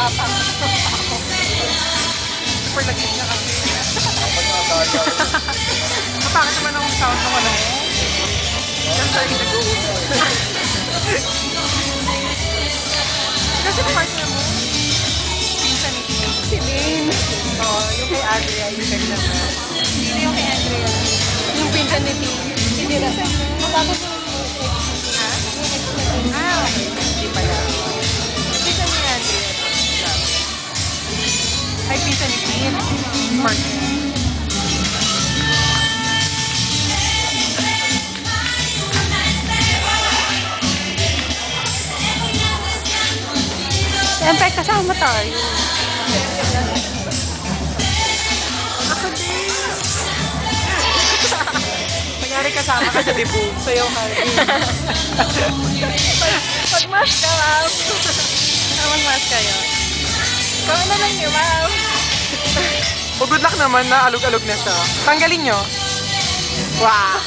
Papa. Super lagit niya kasi. Mapakit naman ang sound ng ano. Ganda yung nag-uusap. Kasi partner mo, pinsan ni Tina. Si Lane. Oo, yung kay Andrea, yung ganda na. Sino yung kay Andrea? Yung pinsan ni Tim. Hindi na. Matapos yung Ha? ex-natin. Ah, okay. Hindi pala. Pinsan ni Andrea. Ay, pinsan ni Tim. Partner. Siyempre, kasama tayo. Ako din. Kunyari kasama ka sa debut. Sa'yo, Harvey. Mag-mask ka, ma'am. Mag-mask kayo. Kami na lang niyo, ma'am. O good luck naman na alug-alug na siya. Tanggalin nyo. Wow!